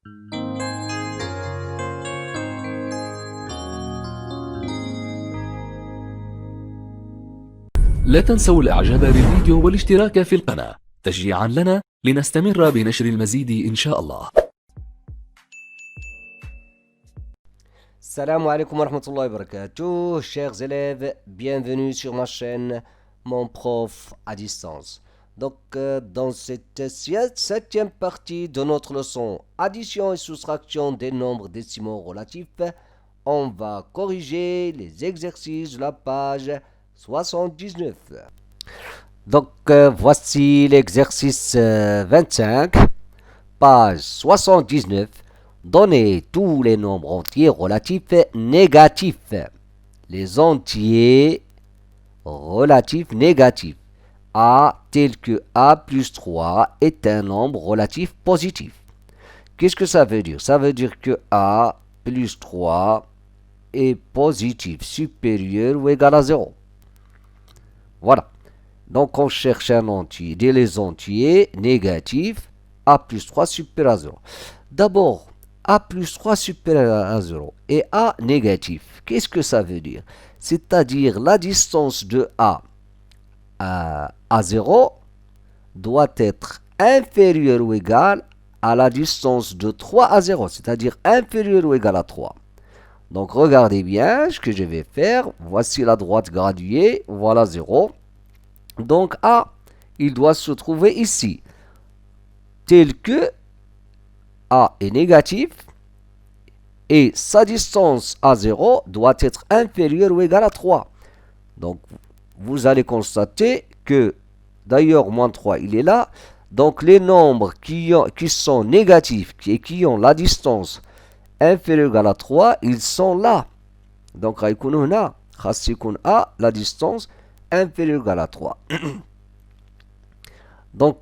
لا تنسوا الإعجاب بالفيديو والاشتراك في القناة تشجيعا لنا لنستمر بنشر المزيد إن شاء الله. Salam alaikum wa rahmatullahi wa barakatuh, chers élèves, bienvenue sur ma chaîne Mon Prof à distance. Donc, dans cette septième partie de notre leçon addition et soustraction des nombres décimaux relatifs, on va corriger les exercices de la page 79. Donc, voici l'exercice 25, page 79. Donnez tous les nombres entiers relatifs négatifs. Les entiers relatifs négatifs. A tel que A plus 3 est un nombre relatif positif. Qu'est-ce que ça veut dire? Ça veut dire que A plus 3 est positif, supérieur ou égal à 0. Voilà. Donc on cherche un entier. Dès les entiers négatifs, A plus 3 supérieur à 0. D'abord, A plus 3 supérieur à 0 et A négatif. Qu'est-ce que ça veut dire? C'est-à-dire la distance de A à 0 doit être inférieure ou égale à la distance de 3 à 0, c'est-à-dire inférieure ou égale à 3. Donc regardez bien ce que je vais faire. Voici la droite graduée, voilà 0. Donc A, il doit se trouver ici, tel que A est négatif et sa distance à 0 doit être inférieure ou égale à 3. Donc, vous allez constater que, d'ailleurs, moins 3, il est là. Donc, les nombres qui sont négatifs et qui ont la distance inférieure ou égale à 3, ils sont là. Donc, A, la distance inférieure ou égale à 3. Donc,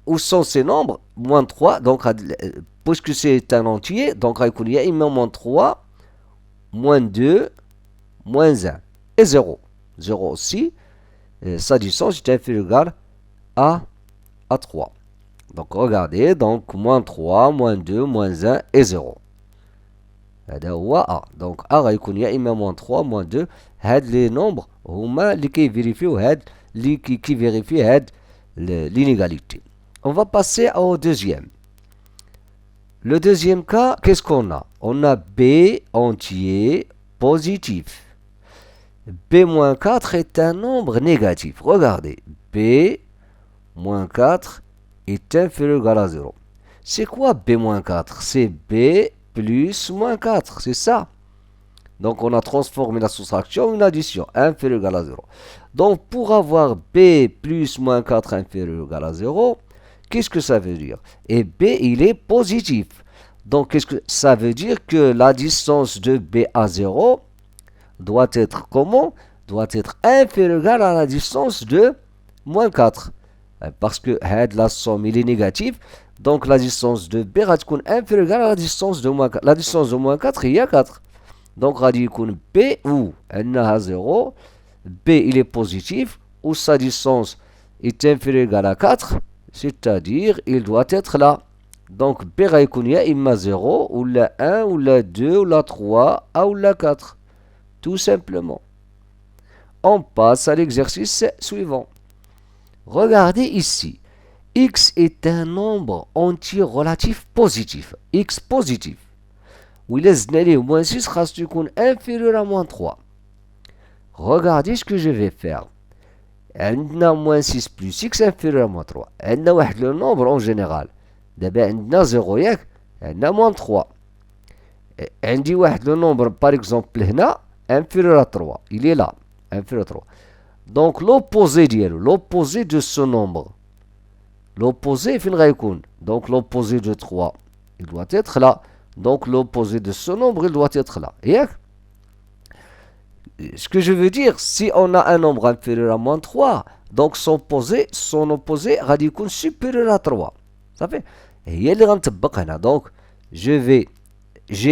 où sont ces nombres? Moins 3, donc, puisque c'est un entier, donc, il y a moins 3, moins 2, moins 1 et 0. 0 aussi, sa distance est inférieure ou égale à 3. Donc, regardez, donc, moins 3, moins 2, moins 1 et 0. Donc, A يكون يا إما moins 3, moins 2. هاد les nombres هما اللي كيفيريفيو هاد اللي كيفيريفي هاد l'inégalité. On va passer au deuxième. Le deuxième cas, qu'est-ce qu'on a? On a B entier positif. B-4 est un nombre négatif. Regardez, B-4 est inférieur ou égal à 0. C'est quoi B-4? C'est B plus moins 4, c'est ça. Donc on a transformé la soustraction en une addition, inférieur ou égal à 0. Donc pour avoir B plus moins 4 inférieur ou égal à 0, qu'est-ce que ça veut dire? Et B, il est positif. Donc qu'est-ce que ça veut dire? Que la distance de B à 0 doit être comment? Doit être inférieure ou égale à la distance de moins 4. Parce que la somme, il est négatif. Donc la distance de B va être inférieure ou égale à la distance de moins 4. La distance de moins 4, il y a 4. Donc on va dire que B ou n à 0, B il est positif, ou sa distance est inférieure ou égale à 4, c'est-à-dire il doit être là. Donc B va être imma 0, ou la 1, ou la 2, ou la 3, ou la 4. Tout simplement. On passe à l'exercice suivant. Regardez ici. X est un nombre entier relatif positif. X positif. وإلا زدنا ليه moins 6 خاصو يكون inférieur à moins 3. Regardez ce que je vais faire. عندنا moins 6 plus x inférieur à moins 3. عندنا واحد le nombre en général. دابا عندنا 0 ياك؟ عندنا moins 3. عندي واحد le nombre par exemple هنا inférieur à 3. Il est là. Inférieur à 3. Donc l'opposé ديالو, l'opposé de ce nombre. L'opposé فين غيكون؟ Donc l'opposé de 3, il doit être là. Donc l'opposé de ce nombre, il doit être là. Et ce que je veux dire, si on a un nombre inférieur à moins 3, donc son opposé radical supérieur à 3. Ça fait. Et il y a les donc j'ai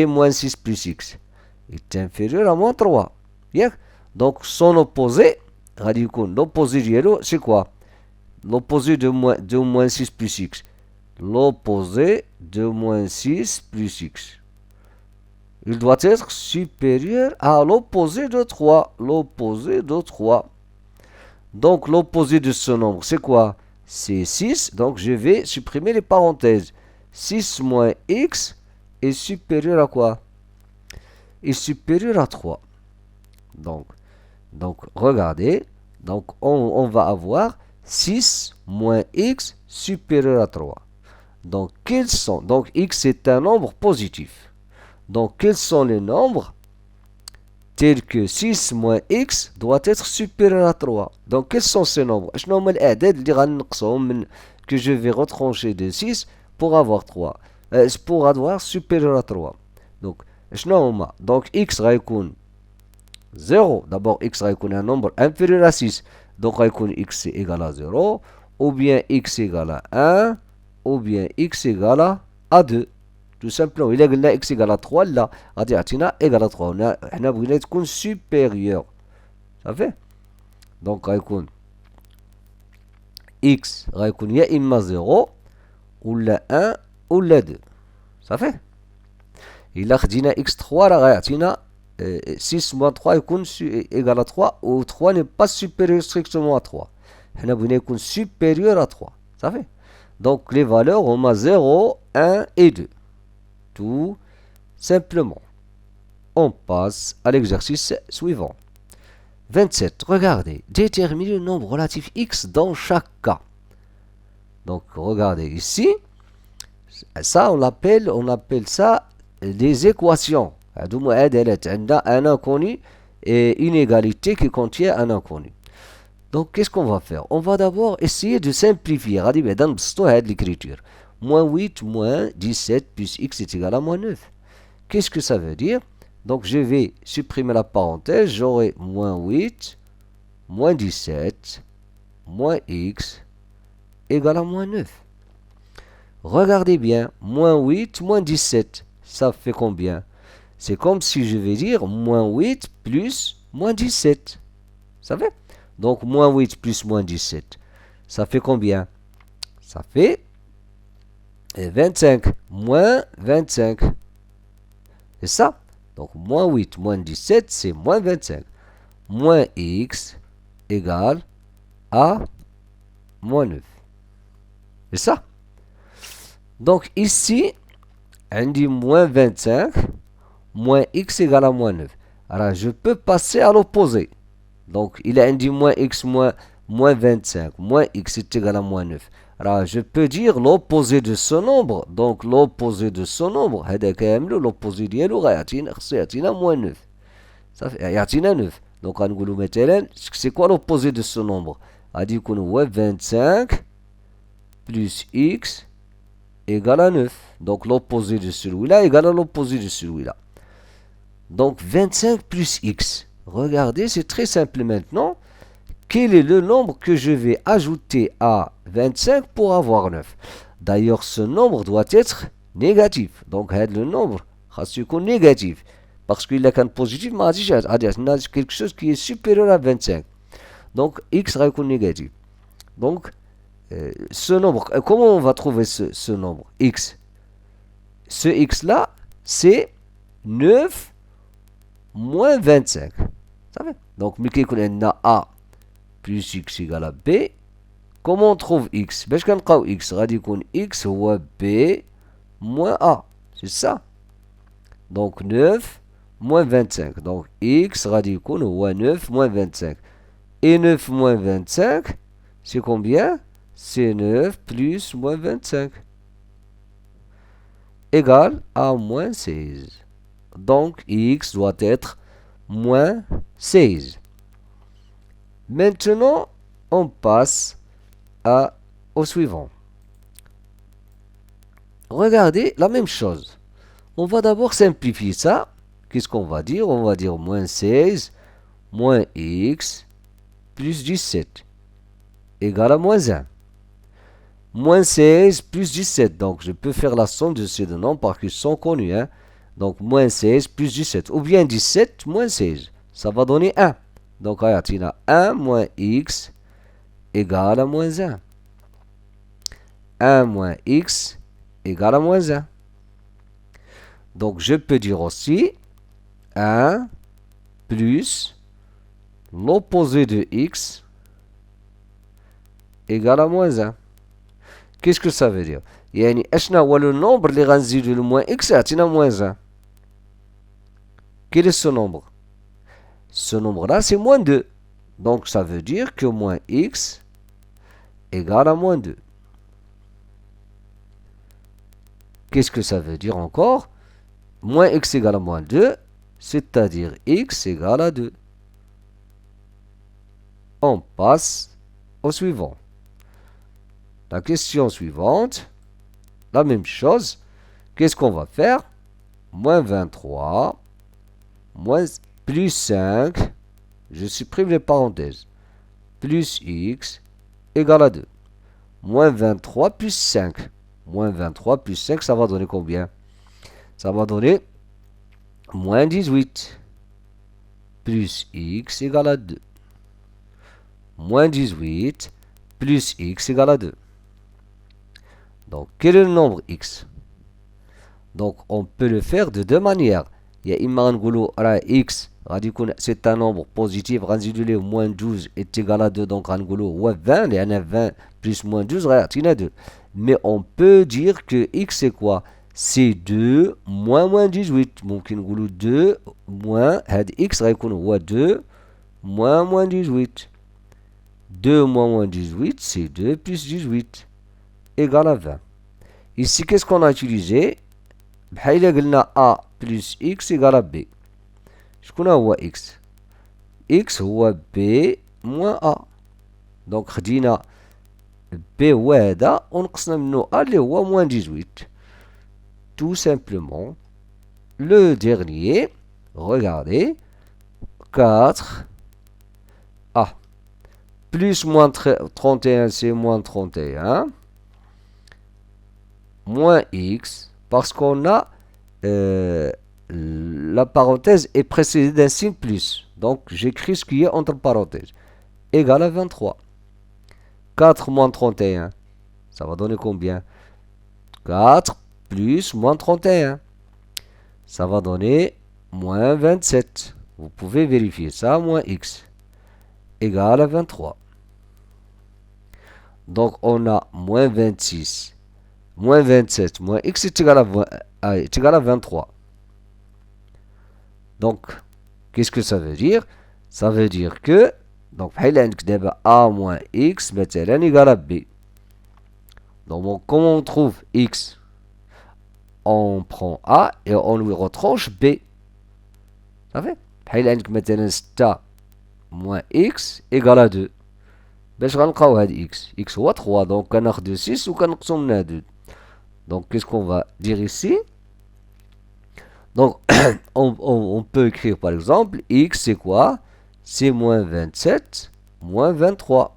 moins 6 plus x est inférieur à moins 3. Donc son opposé radical, l'opposé c'est quoi? L'opposé de moins 6 plus x. l'opposé de moins 6 plus x. Il doit être supérieur à l'opposé de 3. L'opposé de 3. Donc, l'opposé de ce nombre, c'est quoi? C'est 6. Donc, je vais supprimer les parenthèses. 6 moins x est supérieur à quoi? Est supérieur à 3. Donc regardez. Donc, on va avoir 6 moins x supérieur à 3. Donc, quels sont? Donc, x est un nombre positif. Donc, quels sont les nombres tels que 6 moins x doit être supérieur à 3? Donc, quels sont ces nombres? Que je vais retrancher de 6 pour avoir 3. Pour avoir supérieur à 3. Donc, x غيكون 0. D'abord, x غيكون un nombre inférieur à 6. Donc, x est égal à 0. Ou bien x égale à 1. Ou bien x égale à 2. Tout simplement. Il a x égale à 3. Là, غادي يعطينا égal à 3. حنا بغينا تكون supérieur. Ça fait? Donc, غيكون x غيكون يا إما 0 ولا 1 ولا 2. Ça fait? إلا خدينا x3 راه غيعطينا 6 moins 3 يكون égal à 3 ou 3 n'est pas supérieur strictement à 3. حنا بغينا يكون supérieur à 3. Ça fait? Donc les valeurs on a 0, 1 et 2. Tout simplement. On passe à l'exercice suivant. 27. Regardez. Déterminer le nombre relatif x dans chaque cas. Donc regardez ici. Ça on appelle ça des équations. Un inconnu et une égalité qui contient un inconnu. Donc, qu'est-ce qu'on va faire? On va d'abord essayer de simplifier. L'écriture. Moins 8 moins 17 plus x est égal à moins 9. Qu'est-ce que ça veut dire? Donc, je vais supprimer la parenthèse. J'aurai moins 8 moins 17 moins x égale à moins 9. Regardez bien. Moins 8 moins 17. Ça fait combien? C'est comme si je vais dire moins 8 plus moins 17. Ça fait? Donc, moins 8 plus moins 17. Ça fait combien? Ça fait 25. Moins 25. C'est ça? Donc, moins 8 moins 17, c'est moins 25. Moins x égale à moins 9. C'est ça? Donc, ici, on dit moins 25. Moins x égale à moins 9. Alors, je peux passer à l'opposé. Donc, il a indiqué moins x moins 25. Moins x est égal à moins 9. Alors, je peux dire l'opposé de ce nombre. Donc, l'opposé de ce nombre, l'opposé ديالو يعطينا moins 9. Ça fait يعطينا 9. Donc, غنقولوا مثلا, c'est quoi l'opposé de ce nombre? غادي يكون هو 25 plus x égale à 9. Donc, l'opposé de celui-là égale à l'opposé de celui-là. Donc, 25 plus x. Regardez, c'est très simple maintenant. Quel est le nombre que je vais ajouter à 25 pour avoir 9? D'ailleurs, ce nombre doit être négatif. Donc, le nombre est négatif. Parce qu'il a qu'un positif, mais il y a quelque chose qui est supérieur à 25. Donc, x sera négatif. Donc, ce nombre, comment on va trouver ce nombre? X. Ce x-là, c'est 9 moins 25. Ça fait? Donc, on a A plus x égale à B. Comment on trouve x? باش كنلقاو x غادي يكون x هو B moins A. C'est ça. Donc, 9 moins 25. Donc, x غادي يكون هو 9 moins 25. Et 9 moins 25, c'est combien? C'est 9 plus moins 25. Égal à moins 16. Donc, x doit être moins 16. Maintenant, on passe au suivant. Regardez la même chose. On va d'abord simplifier ça. Qu'est-ce qu'on va dire? On va dire moins 16 moins x plus 17 égale à moins 1. Moins 16 plus 17. Donc, je peux faire la somme de ces deux nombres parce qu'ils sont connus. Hein? Donc, moins 16 plus 17. Ou bien 17 moins 16. Ça va donner 1. Donc, il y a 1 moins x égale à moins 1. 1 moins x égale à moins 1. Donc je peux dire aussi 1 plus l'opposé de x égale à moins 1. Qu'est-ce que ça veut dire? يعني اشنا هو le nombre اللي غنزيدو le moins x يعطينا moins 1. Quel est ce nombre? Ce nombre-là, c'est moins 2. Donc ça veut dire que moins x égale à moins 2. Qu'est-ce que ça veut dire encore? Moins x égale à moins 2, c'est-à-dire x égale à 2. On passe au suivant. La question suivante, la même chose. Qu'est-ce qu'on va faire? Moins 23, moins, plus 5, je supprime les parenthèses, plus x égale à 2. Moins 23 plus 5. Moins 23 plus 5, ça va donner combien? Ça va donner moins 18. Plus x égale à 2. Moins 18 plus x égale à 2. Donc, quel est le nombre x? Donc, on peut le faire de deux manières. Il y a إما نقولوا راه x غادي يكون c'est un nombre positif غنزيدو ليه moins 12 est égal à 2 donc غنقولوا هو 20 لأن 20 plus moins 12 غيعطينا 2. Mais on peut dire que x c'est quoi? C'est 2 moins 18. ممكن نقولوا 2 moins هاد x غيكون هو 2 moins 18. 2 moins 18 c'est 2 plus 18 égale à 20. Ici qu'est-ce qu'on a utilisé? بحال إلا قلنا a plus x égale à b. شكون هو x؟ x هو b moins a. donc خدينا b هو هذا ونقصنا منه a اللي هو moins 18. Tout simplement, le dernier, regardez, 4 a plus moins 31 c'est moins 31 moins x parce qu'on a la parenthèse est précédée d'un signe plus. Donc, j'écris ce qui est entre parenthèses. Égal à 23. 4 moins 31. Ça va donner combien? 4 plus moins 31. Ça va donner moins 27. Vous pouvez vérifier ça, moins x. Égal à 23. Donc, on a moins 26. Moins 27. Moins x est égal à 23. Donc, qu'est-ce que ça veut dire? Ça veut dire que, donc, a moins x مثلا égale à b. Donc, comment on trouve x? On prend a et on lui retranche b. Ça fait? مثلا 6 moins x égale à 2. باش غنلقاو هاد x. x هو 3. Donc, كناخدو 6 وكنقصو منها 2. Donc, qu'est-ce qu'on va dire ici? Donc, on peut écrire par exemple, x c'est quoi? C'est moins 27, moins 23.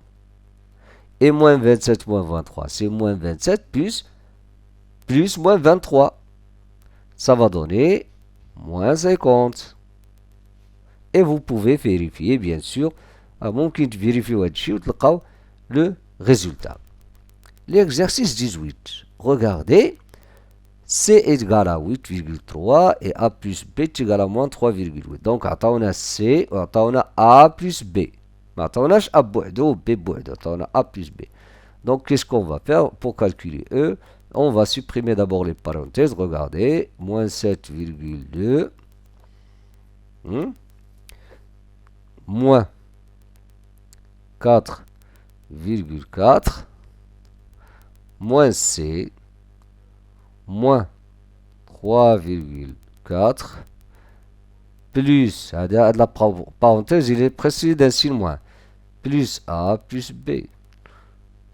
Et moins 27, moins 23, c'est moins 27 plus moins 23. Ça va donner moins 50. Et vous pouvez vérifier, bien sûr, ممكن تفيريفيو هادشي وتلقاو le résultat. L'exercice 18. Regardez. C est égal à 8,3 et A plus B est égal à moins 3,8. Donc, on a C ou on a A plus B. Mais on a A بوحدو ou B بوحدو. On a A plus B. Donc, qu'est-ce qu'on va faire pour calculer E? On va supprimer d'abord les parenthèses. Regardez. Moins 7,2. Moins 4,4. Moins C. Moins 3,4 plus, la parenthèse, il est précédé d'un signe moins, plus A plus B.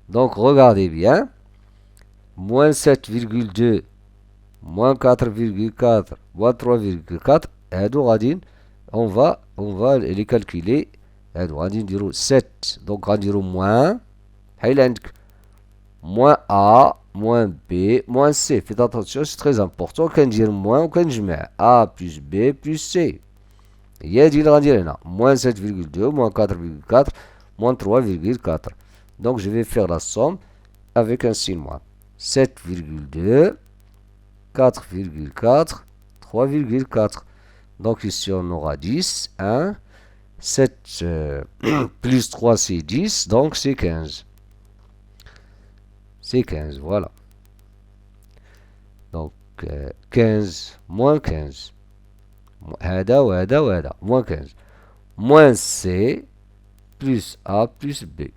Donc, regardez bien, moins 7,2, moins 4,4, moins 3,4, on va les calculer, on va 7, donc on va dire moins, moins A, moins B, moins C. Faites attention, c'est très important. Quand dire moins, ou quand je mets A plus B plus C. Il y a dit moins 7,2, moins 4,4, moins 3,4. Donc, je vais faire la somme avec un signe moins. 7,2, 4,4, 3,4. Donc ici on aura 10, 1, 7 plus 3 c'est 10, donc c'est 15. C'est 15, voilà. Donc 15 moins 15. هذا وهذا وهذا. Moins 15. Moins C plus A plus B.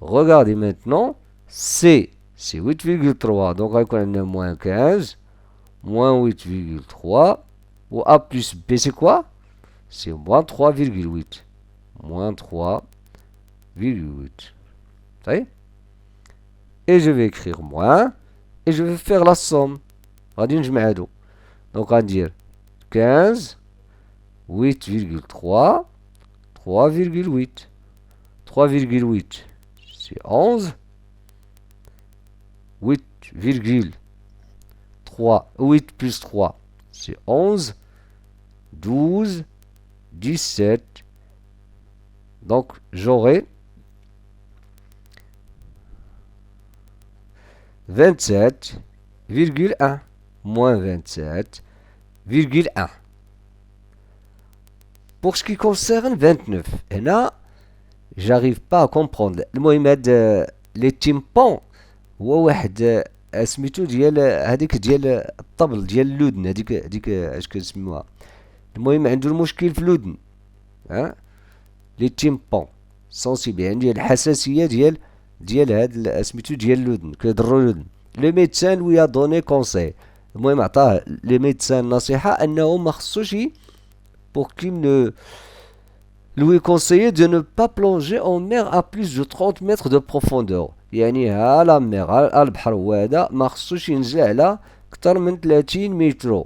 Regardez maintenant, C c'est 8,3. Donc on a moins 15, moins 8,3. Ou A plus B c'est quoi? C'est moins 3,8. Moins 3,8. Ça y est? Et je vais écrire moins. Et je vais faire la somme. غادي نجمع هادو. Donc on va dire 15, 8,3, 3,8. 3,8 c'est 11. 8,3, 8 plus 3 c'est 11. 12, 17. Donc j'aurai 27,1 moins 27,1. Pour ce qui concerne 29, et là, j'arrive pas à comprendre. المهم هاد لي تيمبون هو واحد سميتو ديال هذيك ديال الطبل ديال اللودن هذيك اش كنسميوها. المهم عنده المشكل في اللودن. ها لي تيمبون سونسيبل يعني الحساسيه ديال هاد سميتو ديال اللودن كيضرو اللودن. لو ميدسان ويا دوني كونساي. المهم عطاه لي ميدسان نصيحه انه ما خصوش pour qu'il ne lui conseiller de ne pas plonger en mer à plus de 30 mètres de profondeur. يعني ها لا مير ها البحر هو هذا ما خصوش ينزل على اكثر من 30 متر.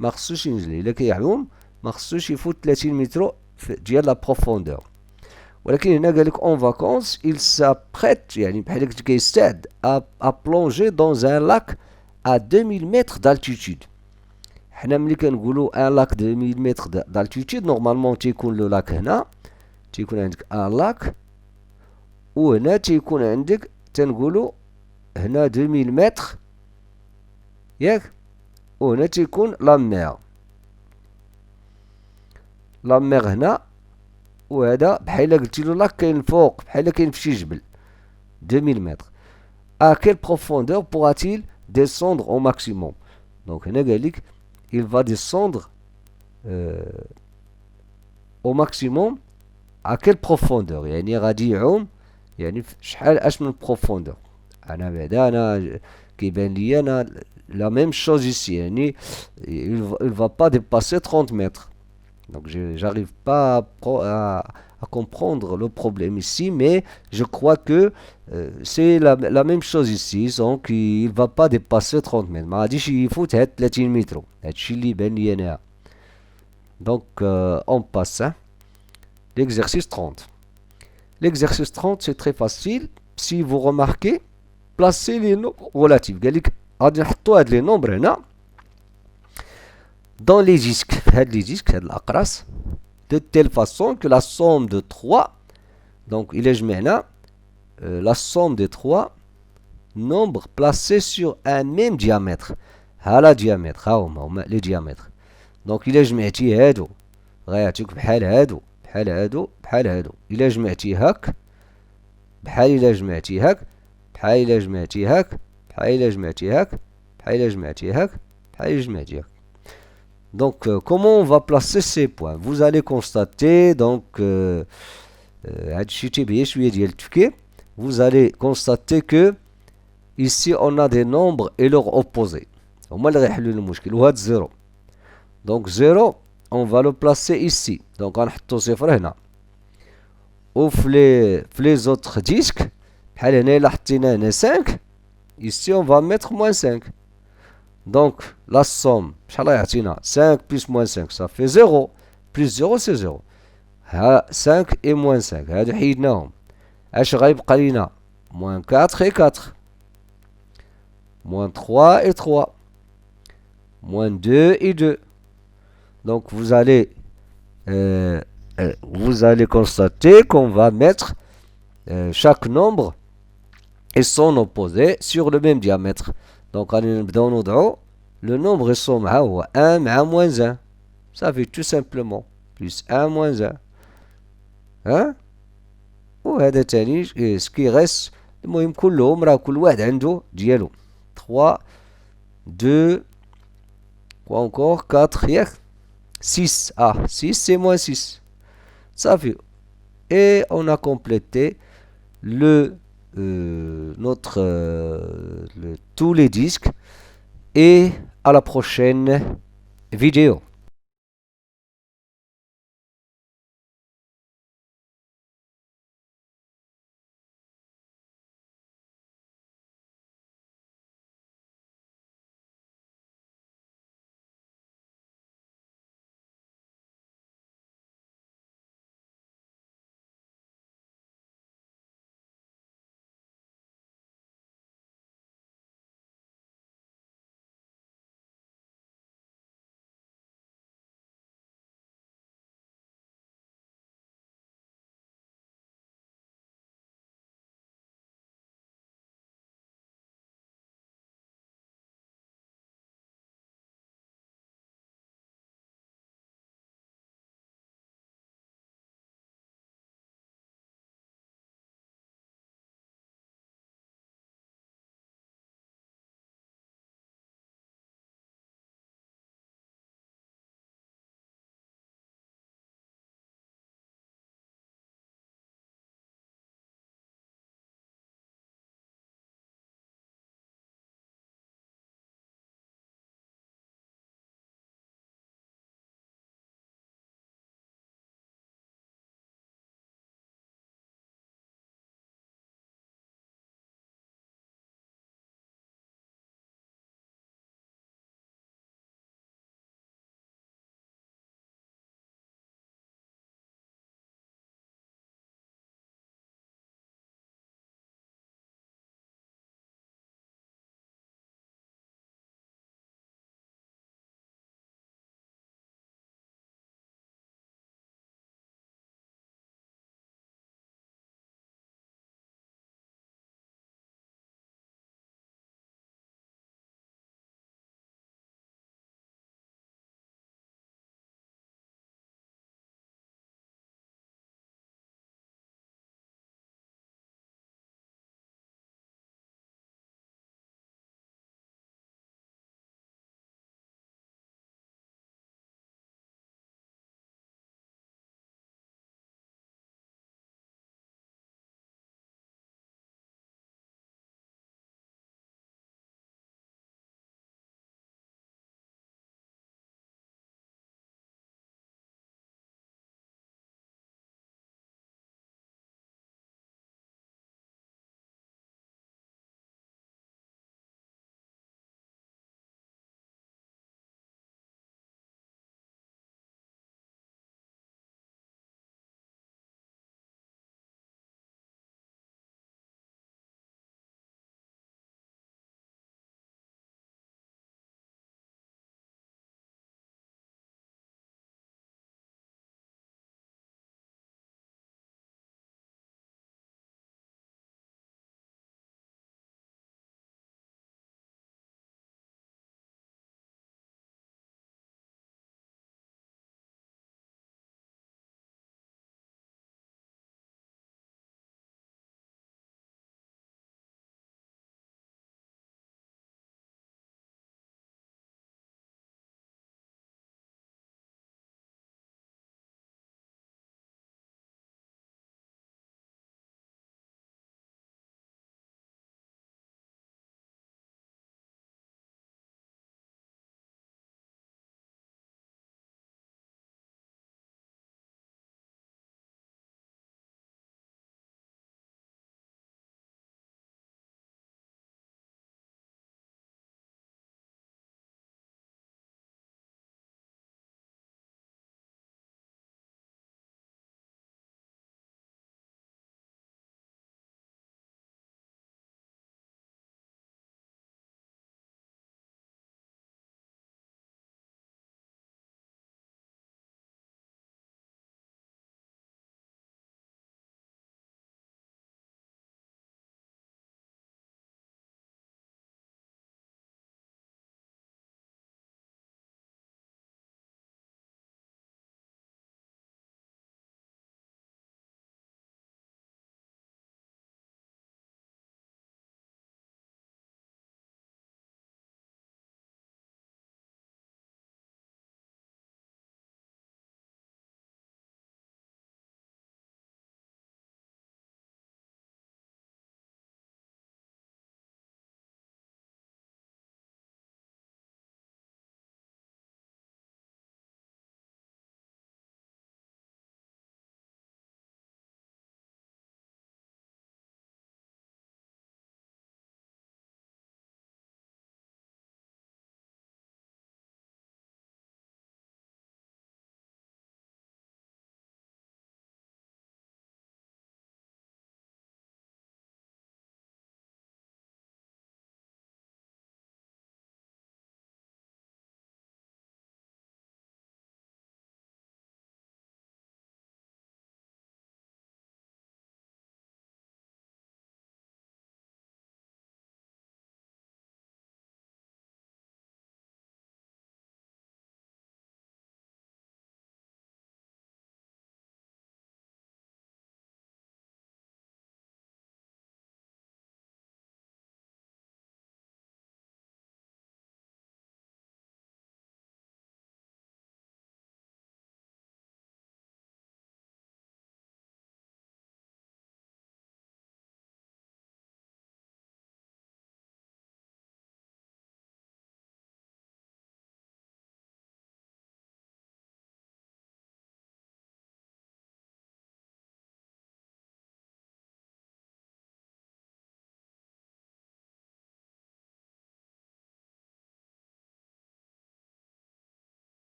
ما خصوش ينزل الا كيعوم ما خصوش يفوت 30 متر ديال لا بروفوندور. ولكن هنا قال لك اون فاكونس il s'apprête يعني بحال هكا كيستعد à plonger dans un lac à 2000 mètres d'altitude. حنا ملي كنقولوا ان لاك 2000 متر d'altitude نورمالمون تيكون لو لاك هنا تيكون عندك ان لاك وهنا تيكون عندك تنقولوا هنا 2000 متر ياك وهنا تيكون لا مير. لا مير هنا وهذا بحال قلتي له لاك كاين فوق بحال كاين في شي جبل 2000 متر. à quelle profondeur pourra-t-il descendre au maximum. donc هنا قال لك il va descendre au maximum à quelle profondeur يعني غادي يعوم يعني شحال اش من profondeur. انا بعدا انا كيبان لي انا la même chose ici يعني il va pas dépasser 30 mètres. donc j'arrive pas à comprendre le problème ici mais je crois que c'est la même chose ici. donc il va pas dépasser 30 mètres. ما غاديش يفوت هاد 30 متر. هادشي اللي بان لي انا. donc on passe l'exercice 30. L'exercice 30 c'est très facile. si vous remarquez placez les nombres relatifs. قال لك غادي نحطوا هاد لي نومبر هنا dans les disques. هاد لي ديسك هاد الاقراص de telle façon que la somme de 3 donc il est جمعنا la somme des 3 nombres placés sur un même diamètre. ها لا diamètre ها هما لي diamètres. donc il est جمعتي هادو غيعطيوك بحال هادو بحال هادو بحال هادو. الا جمعتي هاك بحال الا جمعتي هاك بحال الا جمعتي هاك بحال الا جمعتي هاك بحال الا جمعتي هاك بحال الا جمعتي هاك. donc comment on va placer ces points. vous allez constater donc هادشي تيبغي شويه ديال التفكير. vous allez constater que ici on a des nombres et leur opposé هما اللي غيحلوا المشكل. وهاد زيرو donc 0 on va le placer ici. donc غنحطو صفر هنا. وفي les autres disques بحال هنا الا حطينا هنا 5 ici on va mettre moins 5. donc la somme شحال غيعطينا 5 plus moins 5 ça fait 0 plus 0 c'est 0. ها 5 et moins 5 هادو حيدناهم. اش غيبقى لينا moins 4 et 4 moins 3 et 3 moins 2 et 2. donc vous allez constater qu'on va mettre chaque nombre et son opposé sur le même diamètre. Donc, le nombre somme 1 مع moins 1. Ça fait tout simplement plus 1 moins 1. Hein? وهذا تاني سكي ريست. المهم كلهم راه كل واحد عنده ديالو. 3 2 quoi encore 4 ياك 6. Ah, 6 c'est moins 6. Ça fait. Et on a complété tous les disques. Et à la prochaine vidéo.